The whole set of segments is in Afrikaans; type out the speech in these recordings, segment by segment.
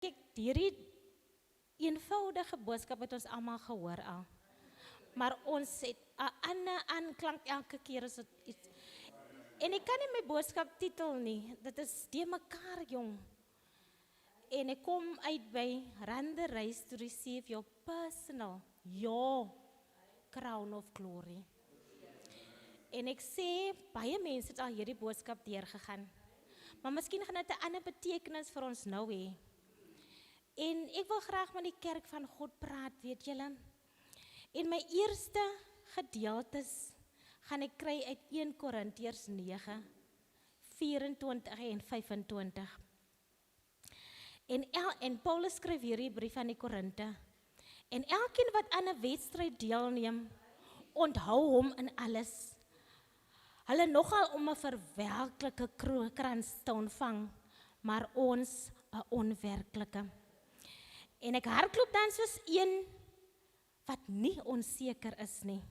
Kyk, hierdie eenvoudige boodskap het ons almal gehoor al. Maar ons het 'n ander aanklank elke keer as dit iets. En ek kan nie my boodskap titel nie. Dit is de mekaar jong. En ek kom uit by Run the race to receive your personal, your crown of glory. En ek sê, baie mense het al hierdie boodskap deurgegaan. Maar miskien gaan dit 'n ander betekenis vir ons nou hê. En ek wil graag met die kerk van God praat, weet julle. En my eerste gedeeltes gaan ek kry uit 1 Korintiërs 9, 24 en 25. En Paulus skryf hierdie brief aan die Korinte. En elkeen wat aan 'n wedstryd deelneem, onthou hom in alles. Hulle nogal om 'n verwerklike krans te ontvang, maar ons 'n onwerklike. En ek hardloop dan soos een wat nie onseker is nie.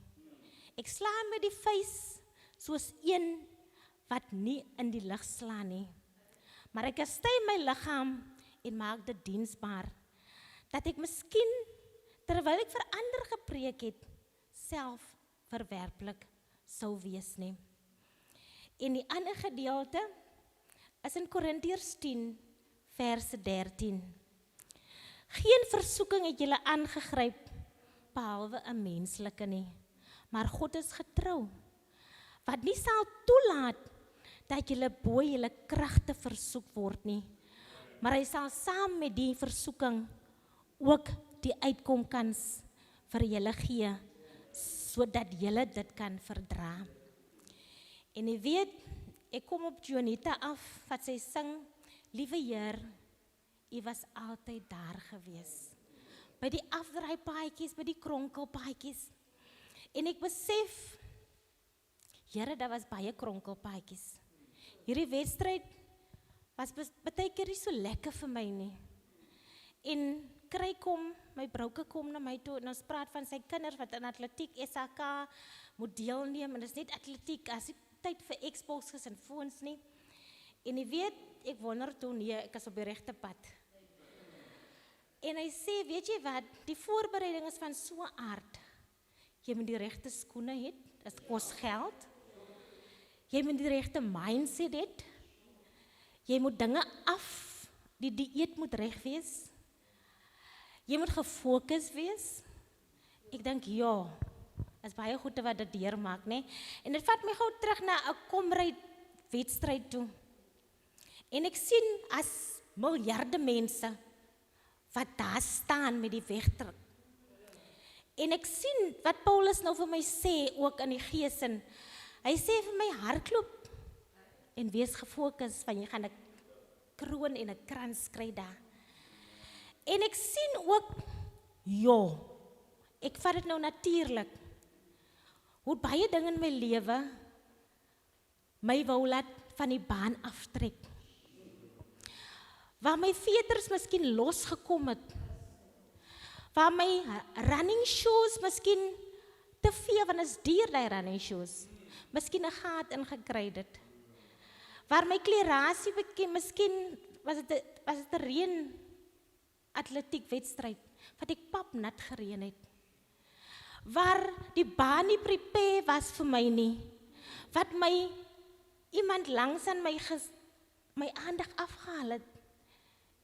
Ek slaan met die vuis soos een wat nie in die lug slaan nie. Maar ek kastei my liggaam en maak dit diensbaar, dat ek miskien, terwyl ek vir ander gepreek het, self verwerplik sou wees nie. En die ander gedeelte is in Korintiërs 10, verse 13. Geen versoeking het julle aangegryp, behalwe 'n menslike nie. Maar God is getrou, wat nie sal toelaat dat julle bo julle kragte versoek word nie. Maar hy sal saam met die versoeking ook die uitkomkans vir julle gee, sodat julle dit kan verdra. En jy weet, ek kom op Jonita af, wat sy sing, liewe Heer, U was altyd daar gewees. By die afdraaipaadjies, by die kronkelpaadjies. En ek besef, Here, daar was baie kronkelpaadjies. Hierdie wedstryd was baie keer nie so lekker vir my nie. En my brouke kom na my toe, en ons praat van sy kinders wat in atletiek SAK moet deelneem, en dit is net atletiek, as die tyd vir Xboxes en phones nie. En jy weet, ek wonder toe, nee, ek is op die regte pad. En hy sê, weet jy wat, die voorbereiding is van so 'n aard. Jy moet die regte skoene hê, dit kos geld. Jy moet die regte mindset hê. Jy moet dinge af, die dieet moet reg wees. Jy moet gefokus wees. Ek dink, ja, is baie goede wat dit deurmaak, né? En dit vat my gou terug na 'n komryd wedstryd toe. En ek sien as miljarde mense wat daar staan met die wegtrek. En ek sien wat Paulus nou vir my sê, ook in die gees in. Hy sê vir my, hardloop en wees gefokus, want jy gaan 'n kroon en 'n krans kry daar. En ek sien ook, ja, ek vat dit nou natuurlik, hoe baie dinge in my lewe my wou laat van die baan aftrek. Waar my veters miskien losgekom het, waar my running shoes miskien te veel, want is duur die running shoes, miskien 'n gat ingekry het. Waar my klerasie miskien was dit 'n reën atletiek wedstryd, wat ek pap nat gereën het. Waar die baan nie prepare was vir my nie, wat iemand langs aan my aandag afgehaal het,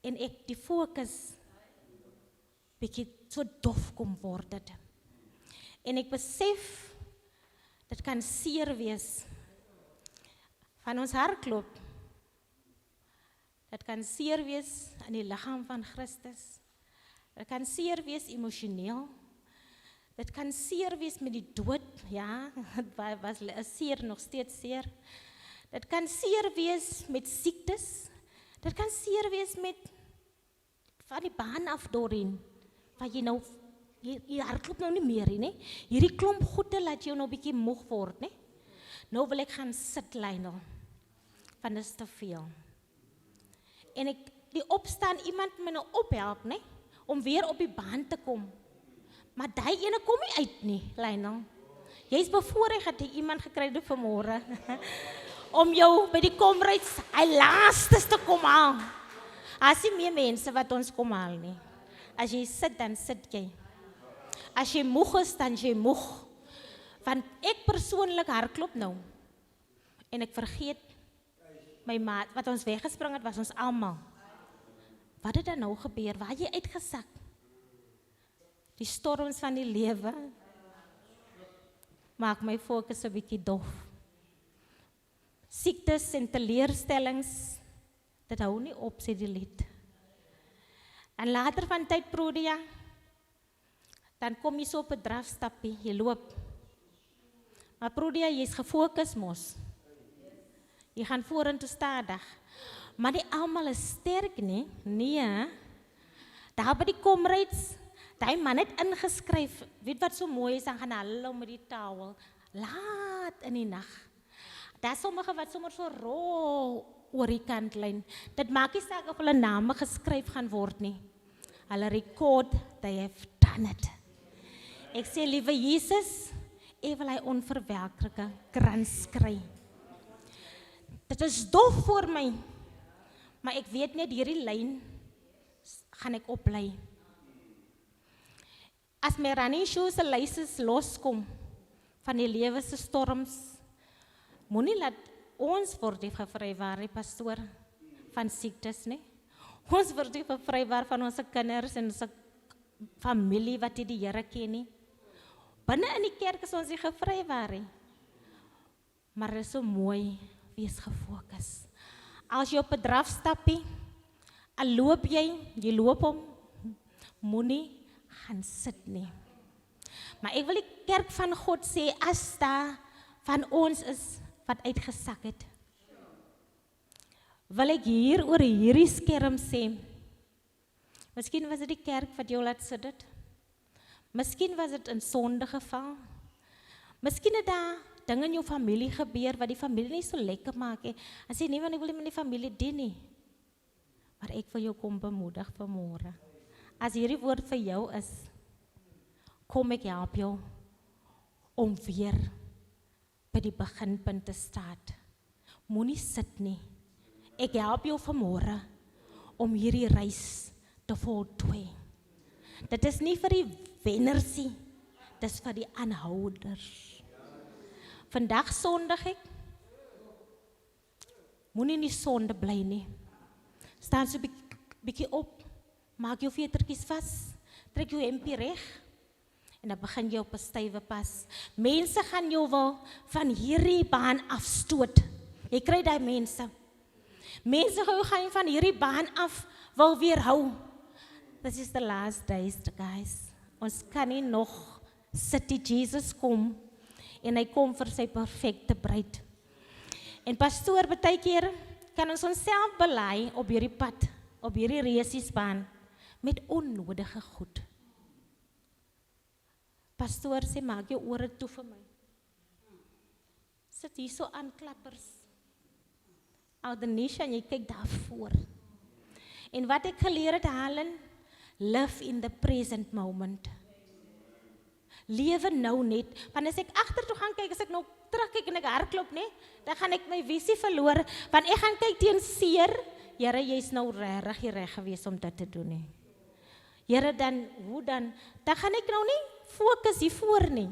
en ek die fokus bietjie so dof kom word het. En ek besef, dit kan seer wees van ons hardloop. Dit kan seer wees in die liggaam van Christus. Dit kan seer wees emosioneel. Dit kan seer wees met die dood, ja, dit was seer, nog steeds seer. Dit kan seer wees met siektes. Dit kan seer wees met van die baan af doorheen, wat jy nou, jy hardloop nou nie meer nie. Hierdie klomp goede laat jou nou bietjie moeg word, nie? Nou wil ek gaan sit, Lionel, want dit is te veel. En die opstaan, iemand my nou ophelp, nie? Om weer op die baan te kom. Maar die ene kom nie uit nie, Lionel. Jy is bevoorreg dat jy iemand gekry het vanmôre, om jou by die komryds, hy laastes te kom haal. As jy meer mense wat ons kom haal nie. As jy sit, dan sit jy. As jy moeg is, dan jy moeg. Want ek persoonlik hardloop nou. En ek vergeet my maat, wat ons weggespring het, was ons almal. Wat het dan nou gebeur? Waar het jy uitgesak? Die storms van die lewe maak my fokus 'n bietjie dof. Siektes en teleurstellings, dit hou nie op, sê die lied. En later van tyd, Prodia, dan kom jy so op 'n drafstappie, jy loop. Maar Prodia, jy is gefokus mos. Jy gaan vorentoe stadig. Maar nie almal is sterk nie. Nee. Daar by die Comrades, daai man het ingeskryf. Weet wat so mooi is, dan gaan hulle met die towel laat in die nag. Daar sommige wat sommer so rol oor die kantlyn. Dit maak nie saak of hulle name geskryf gaan word nie. Hulle record, they have done it. Ek sê, liewe Jesus, ek wil hy onverwerklike krans kry. Dit is dof voor my, maar ek weet net hierdie lyn gaan ek oplei. As my running shoes se lyses loskom van die lewe se storms, moenie laat ons word die gevrywaar, die pastoor, van siektes nie. Ons word die gevrywaar van ons kinders en ons familie wat die Here ken nie. Binne in die kerk is ons die gevrywaar. Maar dit is so mooi, wees gefokus. As jy op 'n drafstappie, al loop jy loop hom, moenie gaan sit nie. Maar ek wil die kerk van God sê, as daar van ons is wat uitgesak het, wil ek hier oor hierdie skerm sê, miskien was dit die kerk wat jou laat sit het, miskien was dit in sonde geval, miskien het daar dinge in jou familie gebeur, wat die familie nie so lekker maak, en sê, nee, want ek wil nie met die familie dien nie, maar ek wil jou kom bemoedig vanmôre. As hierdie woord vir jou is, kom ek help jou, om weer by die beginpunt te staan. Moenie sit nie. Ek help jou vanmôre om hierdie reis te voltooi. Dit is nie vir die wennersie, dit is vir die aanhouders. Vandag sondig ek. Moenie in die sonde bly nie. Staan so bietjie op, maak jou vetertjies vas, trek jou hempie reg, en dan begin jy op 'n stywe pas. Mense gaan jou wil van hierdie baan afstoot. Jy kry daai mense. Mense gaan van hierdie baan af wil weerhou. This is the last days, guys. Ons kan nie nog sit die Jesus kom, en hy kom vir sy perfekte bruid. En pastoor, baie keer kan ons onsself belei op hierdie pad, op hierdie resiesbaan, met onnodige goed. Pastoor sê, maak jou ore toe vir my. Sit hier so aan klappers. Oudenisha, en jy kyk daarvoor. En wat ek geleer het, Helen, live in the present moment. Lewe nou net, want as ek agtertoe gaan kyk, as ek nou terugkyk en ek hardloop, nee, dan gaan ek my visie verloor, want ek gaan kyk teen seer, Here, jy's nou regtig reg gewees om dit te doen nie. Here, dan, hoe dan gaan ek nou nie fokus hiervoor nie.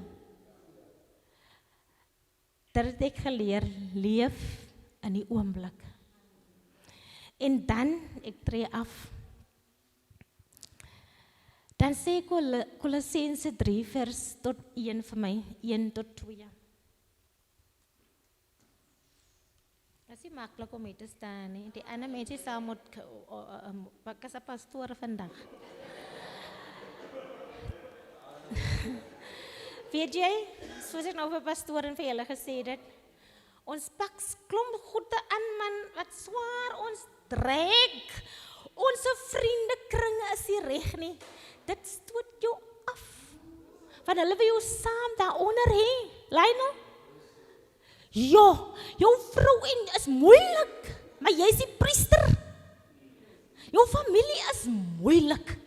Dit het ek geleer, leef in die oomblik. En dan, ek tree af, dan sê Kolossense 3 vers tot 1 vir my, 1 tot 2. Dit is nie maklik om hier te staan nie. Die ander mense sal moet pak as 'n pastoor vandag. Weet jy, soos ek nou vir pastoor en vir julle gesê het, ons pak klomp goede aan, man, wat swaar ons trek. Ons vriendekringe is nie reg nie. Dit stoot jou af. Want hulle wil jou saam daaronder hê. Lionel? Ja, jou vrou is moeilik, maar jy is die priester. Jou familie is moeilik.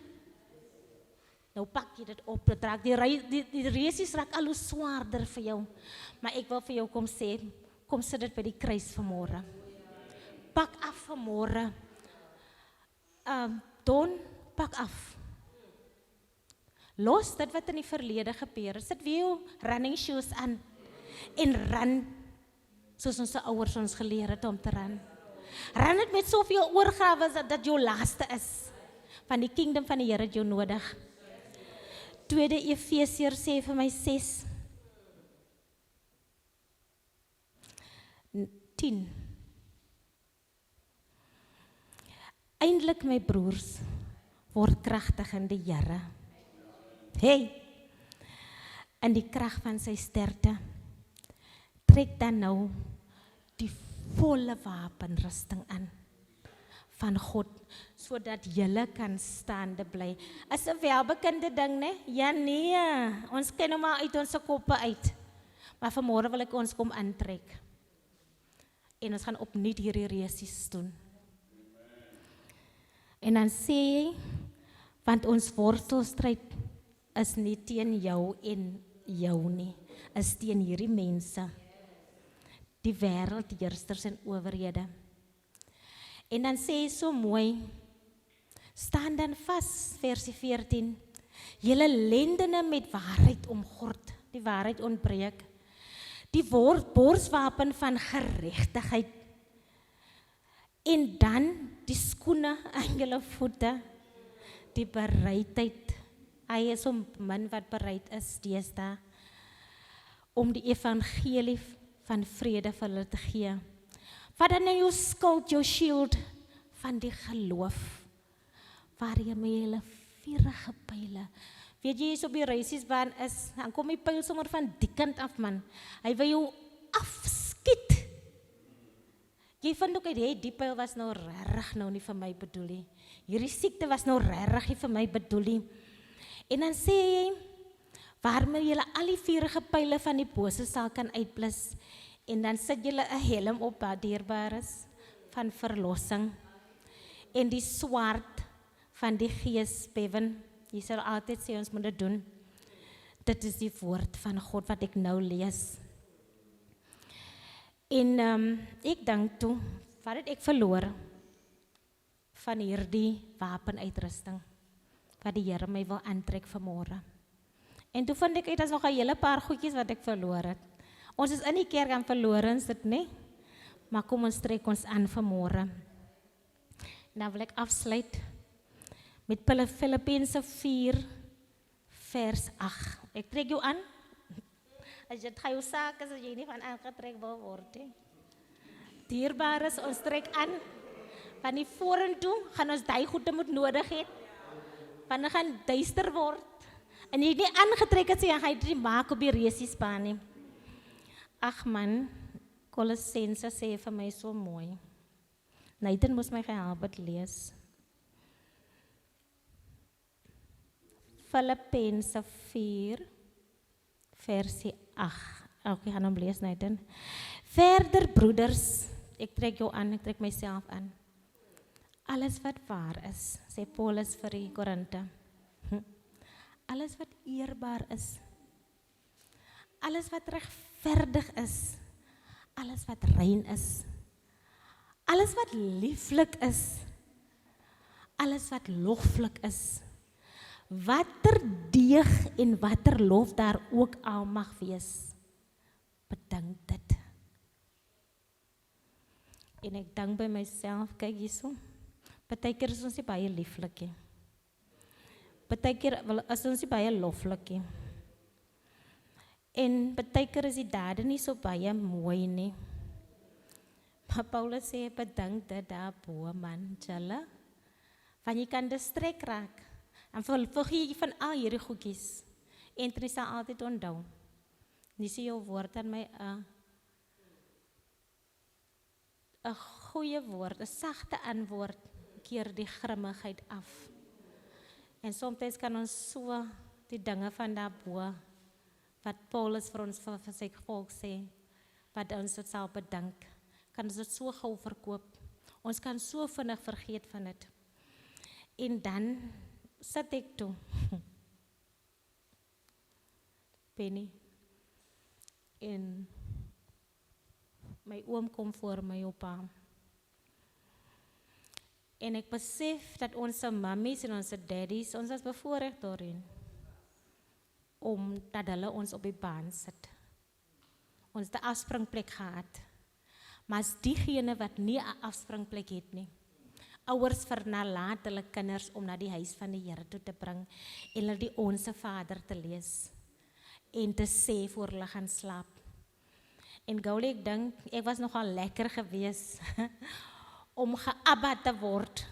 Nou pak jy dit op, dit raak, die resies raak al hoe swaarder vir jou. Maar ek wil vir jou kom sê, kom sit dit by die kruis vanmôre. Pak af vanmôre Don, pak af. Los dit wat in die verlede gebeur. Sit weer jou running shoes aan en run soos ons ouers ons geleer het om te run. Run dit met soveel oorgawe dat jou laaste is. Van die kingdom van die Here het jou nodig. Tweede Efesiërs sê vir my 6:10. Eindelik my broers, word kragtig in die Here. Hey, in die krag van sy sterkte, trek dan nou die volle wapenrusting aan van God, sodat julle kan staande bly. Is 'n welbekende ding, né? Ja nee, ons ken hom maar uit ons koppe uit. Maar vanmôre wil ek ons kom aantrek. En ons gaan opnuut hierdie resies doen. En dan sê hy, want ons worstelstryd is nie teen jou en jou nie, is teen hierdie mense, die wêreldheersers en owerhede. En dan sê hy so mooi, staan dan vas, versie 14, julle lendene met waarheid omgord, die waarheid ontbreek, die borswapen van geregtigheid, en dan die skoene aan julle voete, die bereidheid. Hy is om min wat bereid is deesdae om die evangelie van vrede vir hulle te gee. Vat dan jou skild, jou shield van die geloof, waar jy met julle vurige pyle. Weet jy, as op die reisiesbaan is, dan kom die pyl sommer van die kant af, man. Hy wil jou afskiet. Jy vind ook uit, hey, die pyl was nou regtig nou nie vir my bedoel nie. Hierdie siekte was nou regtig nie vir my bedoel nie. En dan sê hy, waarmee julle al die vurige pyle van die bose sal kan uitblus, en dan sit julle 'n helm op wat dierbaar is, van verlossing, en die swaard van die Gees, Bevan, jy sal altyd sê ons moet dit doen. Dit is die woord van God wat ek nou lees. En ek dink toe, wat het ek verloor van hierdie wapenuitrusting, wat die Here my wil aantrek vanmôre. En toe vind ek uit, as nog 'n hele paar goedjies wat ek verloor het. Ons is in die kerk aan verlorens, dit nie? Maar kom ons trek ons aan vanmôre. Nou wil ek afsluit met Filippense 4, vers 8. Ek trek jou aan. As dit jou saak is, as jy nie van aangetrek wil word, he. Dierbaar is, ons trek aan. Van die vorentoe gaan ons die goede moet nodig hê. Want dan gaan duister word. En jy nie aangetrek het, jy gaan dit maak op die resiesbaan nie. Ag man, Kolossense sê vir my so mooi. Nathan moes my gehelp het lees. Filippense 4, versie 8. Okay, gaan hom lees, Nathan. Verder, broeders, ek trek jou aan, ek trek myself aan. Alles wat waar is, sê Paulus vir die Korinte. Alles wat eerbaar is, alles wat regverdig is, alles wat rein is, alles wat lieflik is, alles wat loflik is, watter deeg en watter lof daar ook al mag wees, bedink dit. En ek dink by myself, kyk hierso, partykeer is ons nie baie lieflik nie. Partykeer is ons nie baie loflik nie. En partykeer is die dade nie so baie mooi nie. Maar Paulus sê, bedink dit daarbo, man, julle. Want jy kan distrek raak. En vergeet jy van al hierdie goedjies. En jy sal altyd onthou. Nie sê jou woord aan my 'n goeie woord, 'n sagte antwoord keer die grimmigheid af. En soms kan ons so die dinge van daarbo wat Paulus vir ons vir sy volk sê, wat ons dit sal bedink, kan ons dit so gou verkoop. Ons kan so vinnig vergeet van dit. En dan sit ek toe. Penny. En my oom kom voor my op haar. En ek besef dat onze mammies en onze daddies, ons is bevoorrecht daarin, omdat hulle ons op die baan sit. Ons de afspringplek gehad. Maar as diegene wat nie 'n afspringplek het nie, ouers vernalaat hulle kinders om na die huis van die Here toe te bring en hulle die Onse Vader te lees en te sê voor hulle gaan slaap. En Goulie, ek dink, ek was nogal lekker gewees om geabba te word.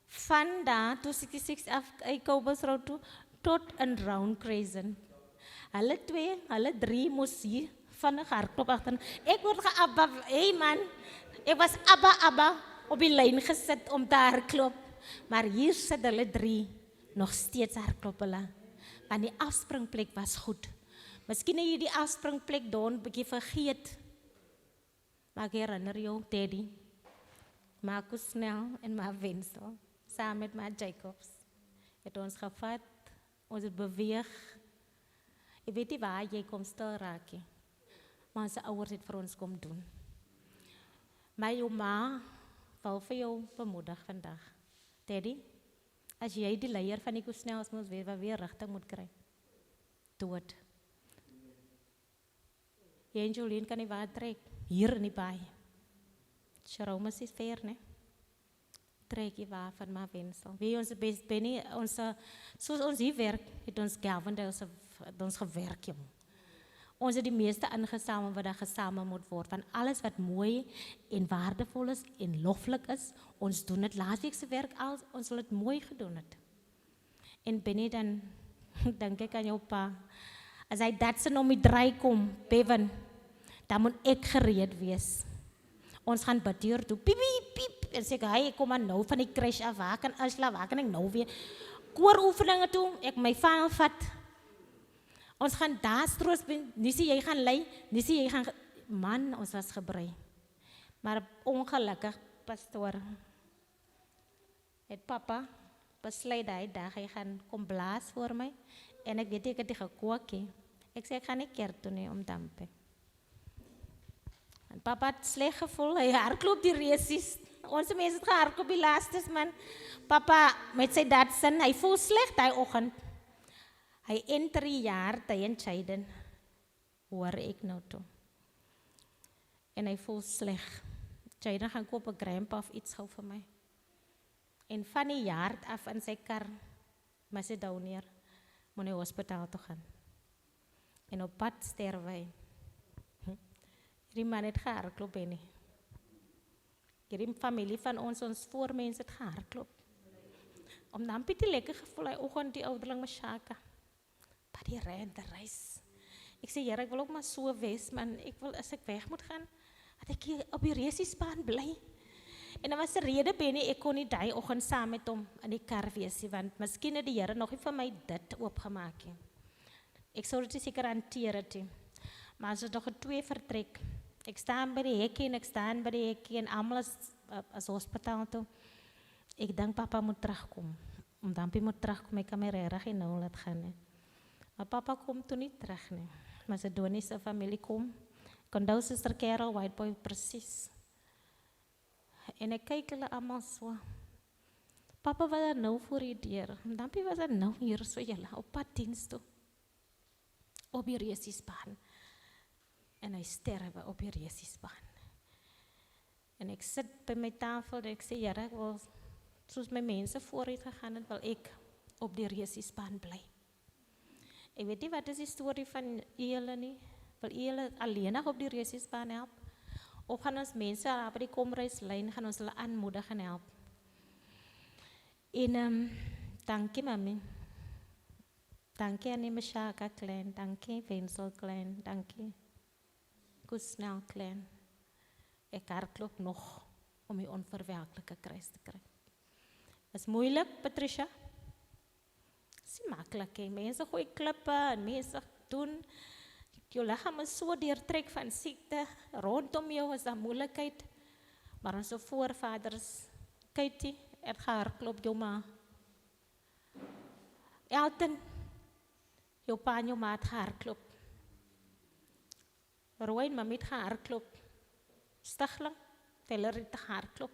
Van daar, toe 66 af, Kobusroad toe, tot in Round Crescent. Hulle drie moes hier van 'n hardklop agter. Ek word geabba, hey man, ek was abba op die lyn gesit om te hardklop. Maar hier sit hulle drie, nog steeds hardklop hulle. Want die afspringplek was goed. Miskien het jy die afspringplek daar 'n bietjie vergeet. Maar ek herinner jou, Teddy, Marcus Snell en Ma Wenzel, saam met Ma Jacobs, het ons gevat, ons het beweeg. Ek weet nie waar jy kom stil raak nie, maar onze ouers het vir ons kom doen. Maar jou ma wil vir jou bemoedig vandag. Teddy, as jy die leier van die Koesnels moet wees, wat weer rigting moet kry, dood. Jy en Jolien kan nie waar trek, hier in die baai. Jerome is ver, ne? Trek jy waar van Ma Wenzel. Wie ons best Benny, soos ons hier werk, het ons Galvindale het ons gewerk, jong. Ons het die meeste ingesamel wat daar gesamel moet word, van alles wat mooi en waardevol is en loflik is, ons doen het laasweekse werk, ons wil het mooi gedoen het. En Benny dan, denk ek aan jou pa, as hy dat sin om die draai kom, Bevan, dan moet ek gereed wees. Ons gaan bid hier toe, piep, piep, piep, en sê ek, hy, ek kom maar nou van die crash af, waar kan ek nou weer, kooroefeninge toe, ek my vaal vat. Ons gaan daar stroos, Nisie, jy gaan lei, Nisie, jy gaan, man, ons was gebrei. Maar ongelukkig, pastoor, het papa besluit hy dag, hy gaan kom blaas voor my, en ek weet ek het die gekook, ek sê, ek gaan nie kerk toe nie, om dampe. En papa het sleg gevoel, hy hardloop die resies, onze mense het gehardloop die laastes, man. Papa, met sy dadsin, hy voel sleg die oggend. Hy enter die jaar te entscheiden, hoor ek nou toe. En hy voel sleg. Jaden gaan koop 'n grandpa of iets gou vir my. En van die jaar af in sy kar, Macedonië, moet hy hospitaal toe gaan. En op pad sterwe hy. Die man het gehardloop nie. Die familie van ons voormense het gehardloop. Om dan bietjie lekker gevoel, hy oggend die ouderling Mashaka. Maar die reis. Ek sê, Here, ek wil ook maar so wees, man. Ek wil, as ek weg moet gaan, dat ek hier op die resiesbaan bly. En dan was 'n rede, Benny, ek kon nie die oggend saam met hom in die kar wees, want miskien het die Here nog nie vir my dit oopgemaak nie. Ek sou dit seker hanteer het. Maar as dit nog 2 vertrek, ek staan by die hekkie en ek staan by die hekkie en almal as hospitaal toe. Ek dink papa moet terugkom. Om Dampie moet terugkom, ek kan my regtig nie nou laat gaan nie. Maar papa kom toe nie terug nie. Macedoniese familie kom. Kondou Suster Carol Whiteboy presies. En ek kyk hulle almal so. Papa was daar nou voor die deur. Dampie was daar nou hier so julle op pad diens toe. Op die resiesbaan. En hy sterwe op die resiesbaan. En ek sit by my tafel en ek sê, Here, ek wil, soos my mense vooruit gegaan het, wil ek op die resiesbaan bly. Ek weet nie wat is die storie van julle nie. Wil julle alleenig op die resiesbaan help? Of gaan ons mense op die komreislyn, gaan ons hulle aanmoedig en help? En dankie mami. Dankie aan die Mashaka clan, dankie Wenzel clan, dankie Koesnel clan. Ek hardloop nog om die onverwerklike kruis te kry. Is moeilik, Patricia? Is nie maklik, hè? Mense gooi klippe en mense doen. Jou liggaam is so deurtrek van siekte. Rondom jou is daar moeilikheid. Maar onze voorvaders, Katie, het gehardloop jou ma. Elton, jou pa en jou ma het gehardloop. Roy en mami het gehardloop. Stigling, Taylor het gehardloop.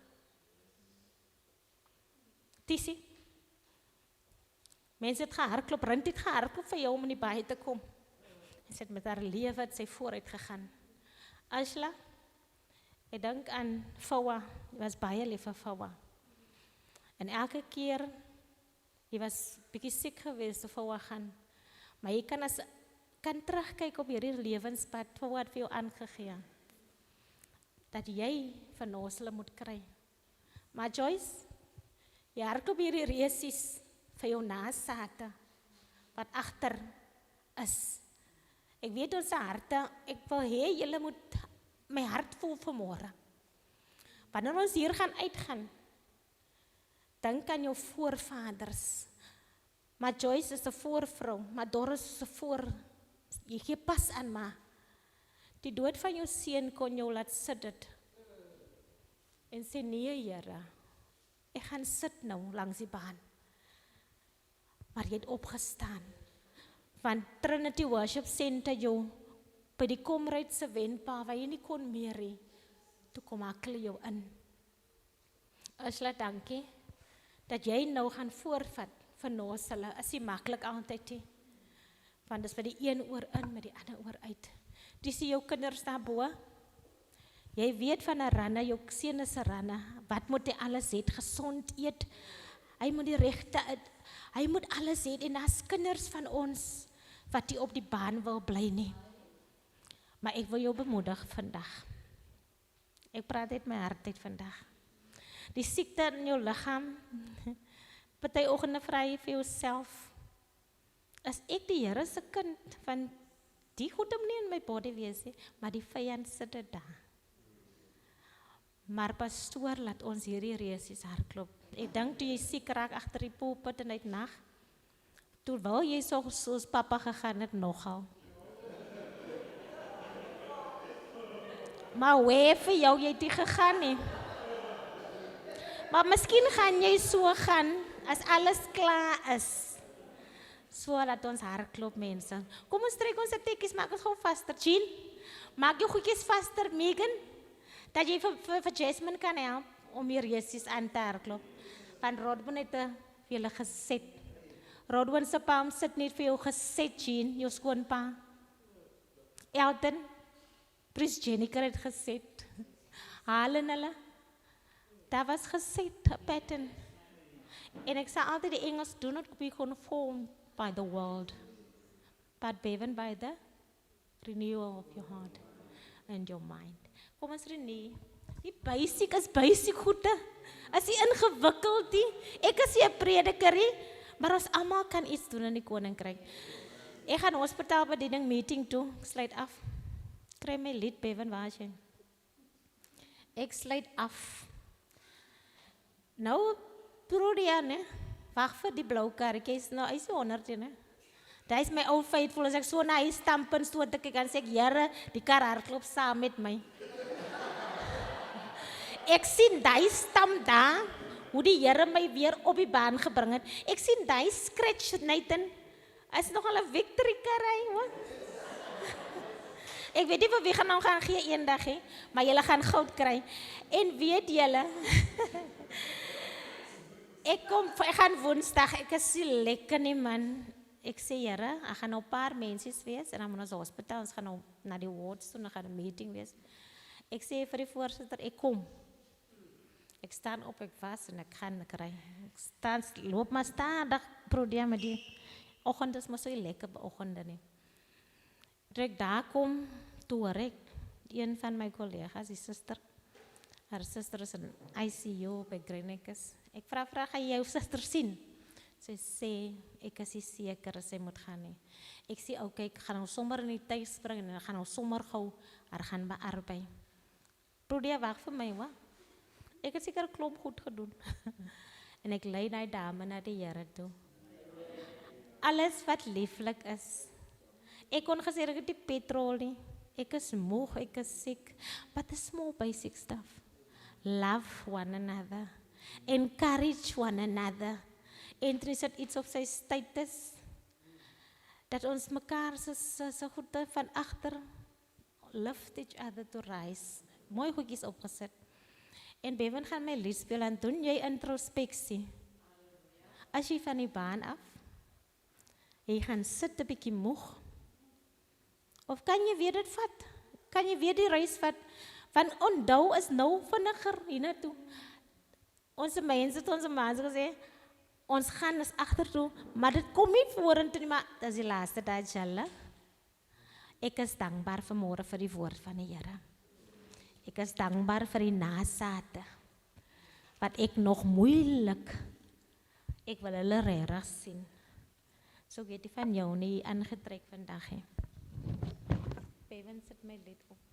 Tissie. Mense het gehardloop, Rint het gehardloop vir jou om in die baai te kom. En sy het met haar lewe het sy vooruit gegaan. Ashla, ek dink aan Fawa, jy was baie lief vir Fawa. En elke keer, jy was bietjie siek geweest te Fawa gaan. Maar jy kan terugkyk op hierdie lewenspad, Fawa het vir jou aangegee. Dat jy vernosele moet kry. Maar Joyce, jy hardloop hierdie reisies vir jou nasate, wat agter is. Ek weet ons harte, ek wil hê julle moet my hart voel vanmôre. Wanneer ons hier gaan uitgaan, dink aan jou voorvaders. Maar Joyce is 'n voorvrou, maar Doris is 'n jy gee pas aan maar. Die dood van jou seun kon jou laat sit dit. En sê nee, Here, ek gaan sit nou langs die baan. Maar jy het opgestaan. Want Trinity Worship Center jou by die Komruitse wenpaal waar jy nie kon meer hê. Toe kom Akkel jou in. Ashla, dankie dat jy nou gaan voorvat vir Nosela. Is nie maklik altyd nie. Want dis by die een oor in met die ander oor uit. Dis jou kinders daar bo. Jy weet van 'n Ranna, jou seun is 'n Ranna. Wat moet hy alles hê? Gesond eet. Hy moet die regte hy moet alles hê en daar's kinders van ons wat nie op die baan wil bly nie. Maar ek wil jou bemoedig vandag. Ek praat uit my hart uit vandag. Die siekte in jou liggaam, party oggende vra jy vir jouself, is ek die Here se kind, van die goed om nie in my body wees nie, maar die vyand sit dit daar. Maar pastoor, laat ons hierdie reisies hardloop. Ek dink toe jy siek raak agter die pulpit en uit nag, toe wou jy soos pappa gegaan het nogal. Maar waar vir jou jy het nie gegaan nie. Maar miskien gaan jy so gaan, as alles klaar is. So laat ons hardloop mense. Kom ons trek ons tekkies, maak ons gou vaster. Jean, maak jou goedjies vaster, Megan. Dat jy vir Jasmine kan help om hier reisies aan te hardloop. Van Rodwin het vir julle geset. Rodwin se pa sit net vir jou geset, Jean, jou skoonpa. Elton, Prince Jennifer het geset. Halen hulle. Daar was geset, 'n pattern. En ek sê altyd die Engels, do not be conformed by the world, but driven by the renewal of your heart and your mind. Kom ons renew. Die basic is basic goede. Is nie ingewikkeld nie. Ek is nie 'n prediker nie, maar ons almal kan iets doen in die koninkryk. Ek gaan hospitaalbediening meeting toe, ek sluit af. Kry my lied Bevan waar is jy? Ek sluit af. Nou Prodia, né? Wag vir die blou karretjies. Nou, hy is 100, né? Dit is my ou faithful, as ek so na hy stamp en so tik ek kan sê ek, Here, die kar hardloop saam met my. Ek sien daai stamp daar, hoe die Here my weer op die baan gebring het. Ek sien daai scratch, Nathan. Is nogal 'n victory karry, hoor. Ek weet nie vir wie gaan nou gaan gee eendag, hè, maar julle gaan goud kry. En weet julle, ek gaan Woensdag, ek is so lekker nie man. Ek sê, Here, ek gaan nou 'n paar mensies wees en dan moet ons hospitaal, ons gaan nou na die wards toe, dan gaan 'n meeting wees. Ek sê vir die voorsitter, ek kom. Ek staan op, ek was en ek gaan kry. Ek staan, loop maar stadig, probeer met die oggend is maar so lekker oggende nie. Toe ek daar kom, toe hoor ek een van my kollegas, die suster, haar suster is in ICU by Greenacres. Ek vra, gaan jy jou suster sien? Sy sê, ek is nie seker as sy moet gaan nie. Ek sê, okay, ek gaan nou sommer in die tuis spring en ek gaan nou sommer gou haar gaan bearbei. Probeer wag vir my, hoor. Ek het seker 'n klomp goed gedoen. En ek lei daai dame na die Here toe. Alles wat lieflik is. Ek kon gesê ek het die petrol nie. Ek is moeg, ek is siek. But the small basic stuff. Love one another. Encourage one another. En er is iets op sy status. Dat ons mekaar so goed van agter lift each other to rise. Mooi goedjies opgeset. En Bevan gaan my lied speel en doen jy introspeksie. as jy van die baan af, jy gaan sit 'n bietjie moeg, of kan jy weer dit vat? Kan jy weer die reis vat? Want onthou is nou vinniger hiernatoe. Ons mense het ons maats gesê, ons gaan is agtertoe, maar dit kom nie vorentoe nie, maar dis die laaste dag, inshallah. Ek is dankbaar vanmôre vir die woord van die Here. Ek is dankbaar vir die nasate, wat ek nog moeilik, ek wil hulle regtig sien. So ek het die van jou nie aangetrek vandag, hè. Bewen sit my lid op.